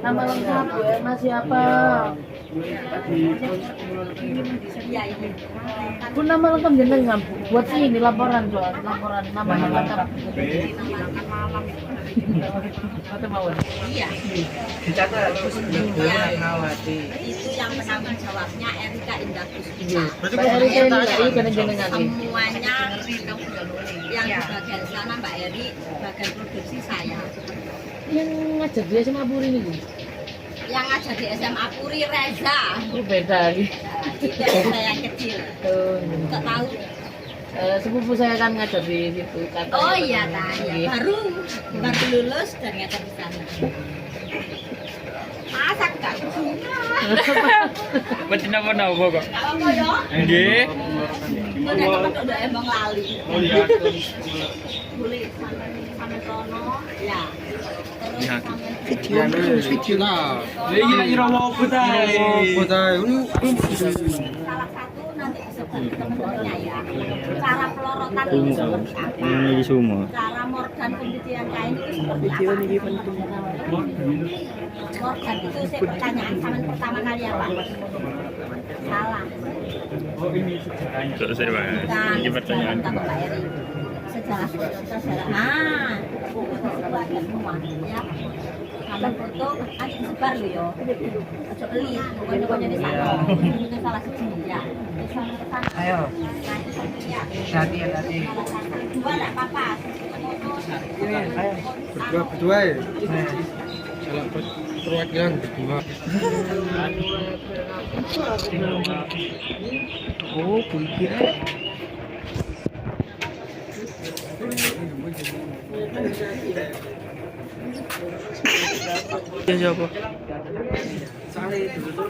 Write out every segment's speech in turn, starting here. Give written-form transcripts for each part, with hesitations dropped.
Nama lengkap Bu Erna siapa? Bu nama lengkap jenengan Bu. Buat sih ini laporan soal laporan nama lengkap. Iya. Dicatat Nawati. Itu yang penanggung jawabnya Erika Indah Puspita. Pak Erika ini lagi jenengan nih. Semuanya yang di bagian sana Mbak Eri, bagian produksi saya. Yang ngajar dia sama Puri ini Bu. Yang ngajar di SMA Puri Reza. Oh beda lagi. Itu Reza yang kecil. Nggak tahu. Sepupu saya kan ngajar di situ. Katanya Oh iya, pernah. nah, ya. Iya. baru lulus dan ngajar di sana. Masa nggak suka? Betul apa kok? Apa ya? Nggih. Udah kapan udah emang lali. Oh iya. Boleh sampai sono, ya. Terus Ya. sampai video lah. Iya irawo putai. salah satu nanti disebut teman-temannya ya. Cara pelorotan itu seperti apa? Ini semua. Cara morgan pembutihan kain itu seperti apa? Morgan itu saya pertanyaan sama pertama kali apa? Salah. Selesai banget. Bukan. Ini pertanyaan. Kata Mbak Eri. Sejarah sejarah. Nah, itu ada semua ya. Sampai foto nanti disebar loh yo. Ojo beli, pokoknya di sana. Itu salah satu ya. Di sana ke sana. Ayo, Nah, itu satu ya. hati hati. Dua enggak apa-apa. Ayo, berdua ya. Salah perwakilan berdua. Oh, pulpit. Ya siapa? Soalnya itu tuh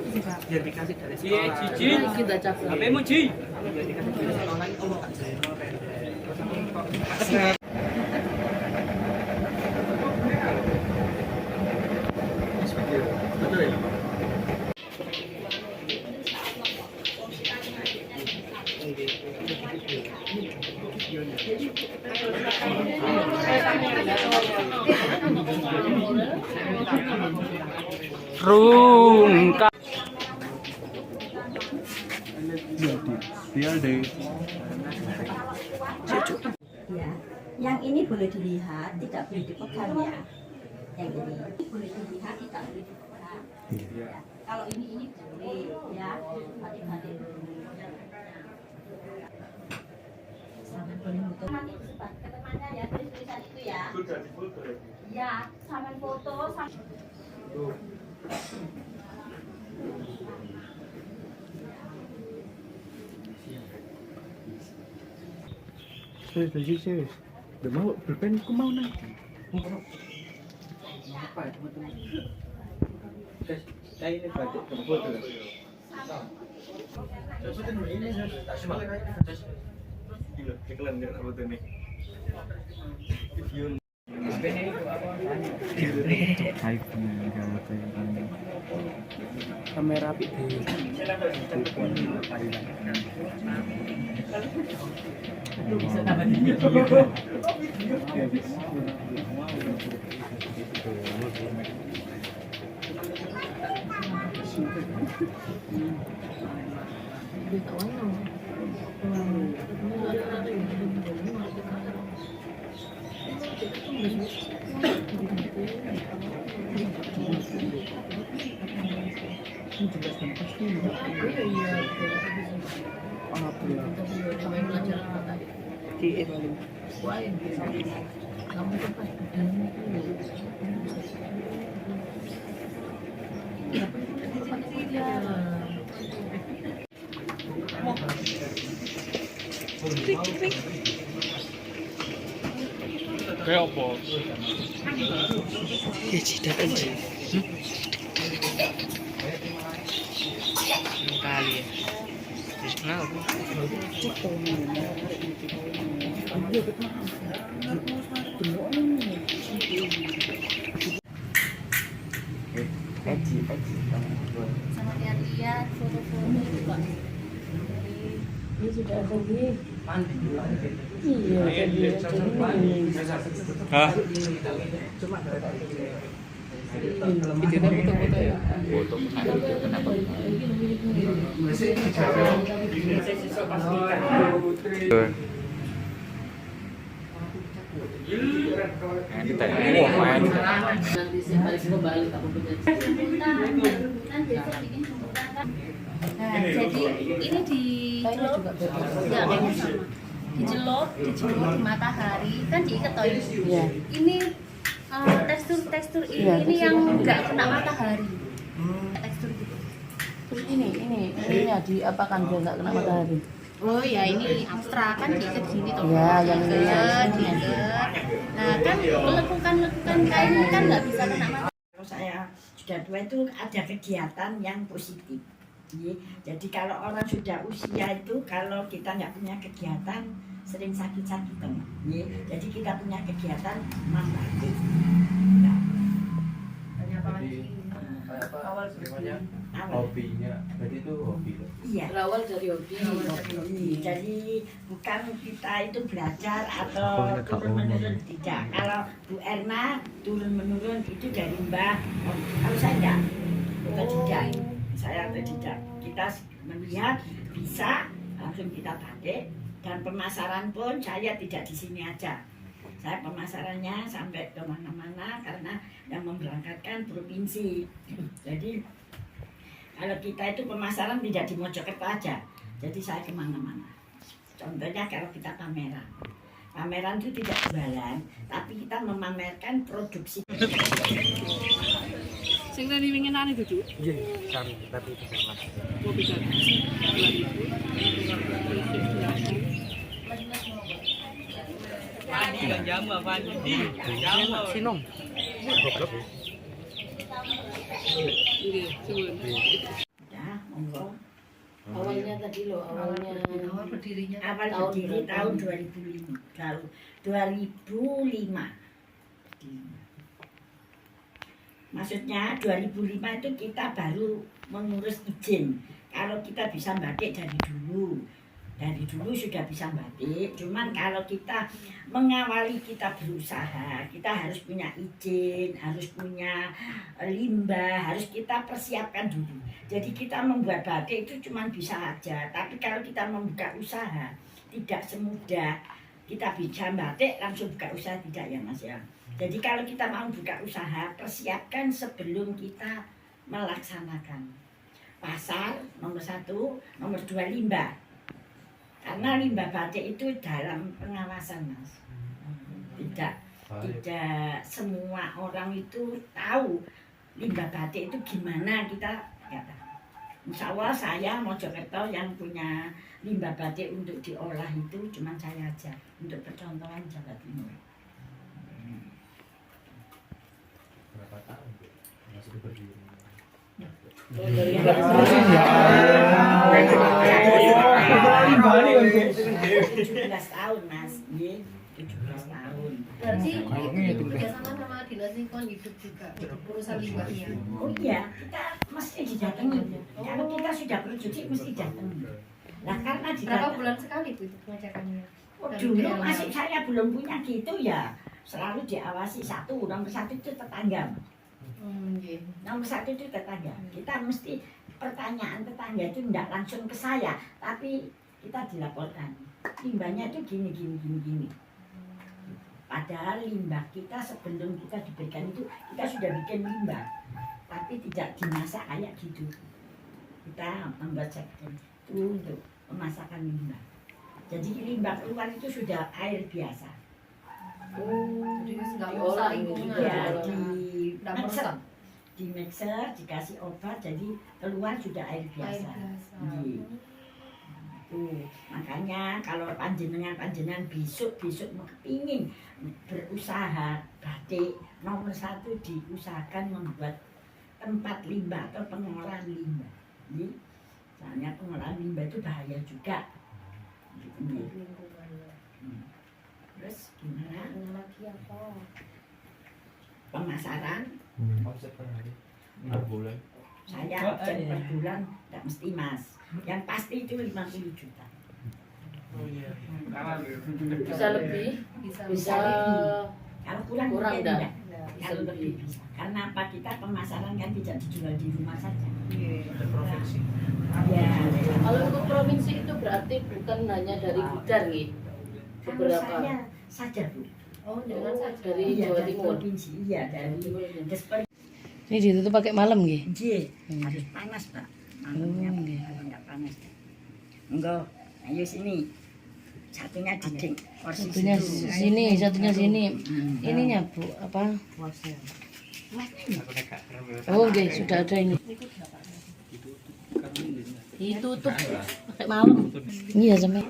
biar dikasih dari Iya, sekolah. Cici. Kita cakap. Apa mau Ci? Biar dikasih dari sekolah itu mau kan. Betul ya? Rungka. Ya. Yang ini boleh dilihat, tidak boleh dipegang ya. Yang ini boleh dilihat, tidak boleh dipegang. Ya. Kalau ini boleh ya. Adik-adik sampai boleh foto. Nanti disebar ke temannya ya, tulisan itu ya. Ya, sampai foto sampai Serius. Udah mau berpen, aku mau nih. Apa ya teman-teman? Guys, saya ini batik jemput tuh. Kamera api Bisa tambah dikit. Kayak apa? ya tidak aja. Kali ya. Kenapa? sama lihat-lihat foto-foto juga. Ini sudah ada di. Mandi. Iya, tadi. Hah? Nanti saya balik ke Bali aku punya. Nah, jadi ini dicelup, enggak kayaknya sama. Dicelup di matahari, kan diikat toh ini. Iya. Ini tekstur ini yang enggak kena matahari. Tekstur gitu. Terus ininya diapakan biar nggak kena matahari? Oh ya, ini abstrak kan diikat gini toh. Iya, yang ini. diikat. Nah, kan lekukan kain ini kan nggak bisa kena matahari. Kalau saya sudah tua itu ada kegiatan yang positif. Jadi kalau orang sudah usia itu, kalau kita nggak punya kegiatan, sering sakit-sakitan. Jadi kita punya kegiatan membantu. Awal sebenarnya hobinya, berarti itu hobi. Iya. Berawal dari hobi. Jadi bukan kita itu belajar atau turun menurun, tidak. Kalau Bu Erna turun menurun itu dari Mbah. Kalau saya enggak, tidak. Saya tidak. Kita melihat bisa langsung kita batik, dan pemasaran pun saya tidak di sini aja. Saya pemasarannya sampai ke mana-mana karena yang memberangkatkan provinsi. Jadi kalau kita itu pemasaran tidak di Mojokerto aja. Jadi saya kemana-mana. Contohnya kalau kita pameran. Pameran itu tidak jualan, tapi kita memamerkan produksi. Sing tadi winginan itu, Cuk. Iya, sami, tapi itu sama. Oh, bisa. 2000. Jamu apa? Jamu. Sinong. Goblok. Ini, sebelum. Ya, monggo. Awalnya tadi loh, awalnya Awal berdiri tahun 2005. 2005. Maksudnya 2005 itu kita baru mengurus izin. Kalau kita bisa batik dari dulu sudah bisa batik. Cuman kalau kita mengawali kita berusaha, kita harus punya izin, harus punya limbah, harus kita persiapkan dulu. Jadi kita membuat batik itu cuman bisa aja. Tapi kalau kita membuka usaha, tidak semudah kita bisa batik langsung buka usaha, tidak ya Mas ya. Jadi kalau kita mau buka usaha, persiapkan sebelum kita melaksanakan. Pasar nomor 1, nomor 2 limbah. Karena limbah batik itu dalam pengawasan Mas. Tidak semua orang itu tahu limbah batik itu gimana, kita nggak tahu. Insya Allah saya Mojokerto yang punya limbah batik untuk diolah itu cuma saya aja, untuk percontohan Jawa Timur. Berapa tahun? Masih berdiri. 17 tahun Mas, 17 tahun. berarti kerjasama sama dinas lingkungan hidup juga untuk urusan limbahnya. Oh iya, kita mesti didatangi. Kalau kita sudah produksi mesti datang. Nah karena Berapa didatang, bulan sekali Bu itu pengajakannya? oh, dulu masih saya belum punya gitu ya, selalu diawasi satu, nomor 1 itu tetangga. Iya. Nomor 1 itu tetangga. Kita mesti pertanyaan tetangga itu tidak langsung ke saya, tapi kita dilaporkan. Limbahnya itu gini. Padahal limbah kita sebelum kita diberikan itu, kita sudah bikin limbah, tapi tidak dimasak kayak gitu. Kita membuat sekten itu untuk pemasakan limbah. Jadi limbah keluar itu sudah air biasa. Jadi nggak merusak lingkungan. Ya, Nggak merusak. di mixer, dikasih obat, jadi keluar sudah air Air biasa. biasa. Iya. Tuh, makanya kalau panjenengan besok mau kepingin berusaha batik, nomor 1 diusahakan membuat tempat limbah atau pengolahan limbah. Jadi, soalnya pengolahan limbah itu bahaya juga. Gitu. Terus gimana? Lagi apa? Pemasaran, Omset per hari. Per bulan. saya omset per bulan tidak mesti Mas. Yang pasti itu 50 juta. Oh iya. Bisa lebih, bisa Kalau kurang kurang mungkin dah. enggak. Kalau lebih bisa. Karena apa, kita pemasaran kan tidak dijual di rumah saja. Provinsi. Ya. Kalau untuk provinsi itu berarti bukan hanya dari Gudar gitu. Kalau Beberapa. saya saja Bu. Oh, jangan saja dari Iya, Jawa dari Timur. provinsi. Iya, dari Ini ditutup pakai malam nggih. Nggih, harus panas, Pak. Malamnya kalau enggak panas. Enggak, ayo sini. Satunya diding. Porsi Satunya situ. sini, satunya sini. Ininya Bu, apa? Oh, oke, sudah ada ini. Ditutup pakai malam. Iya, sampai.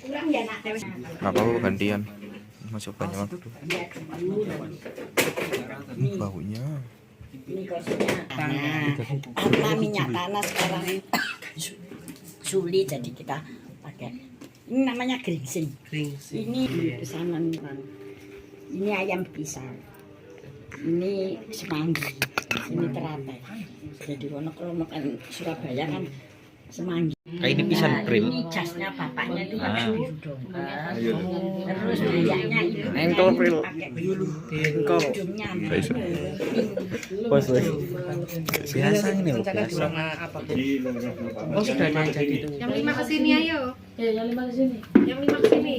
Pulang ya, Nak. Apa gantian? Masuk banyak waktu. Iya, dulu. Ini, Baunya. ini kursinya. Nah, karena minyak tanah sekarang sulit, jadi kita pakai. Ini namanya geringsing. Ini pesanan. Ini ayam pisang. Ini semanggi. Ini teratai. Jadi kalau makan Surabaya kan semanggi. Kayak ini pisan grill. Ini jasnya bapaknya itu kan biru dong. Terus banyaknya itu Engkol grill. engkol. Hidungnya Bos, biasa ini loh biasa. Oh sudah ada yang jadi itu. Yang 5 kesini ayo. Ya, yang 5 di sini. Yang 5 kesini.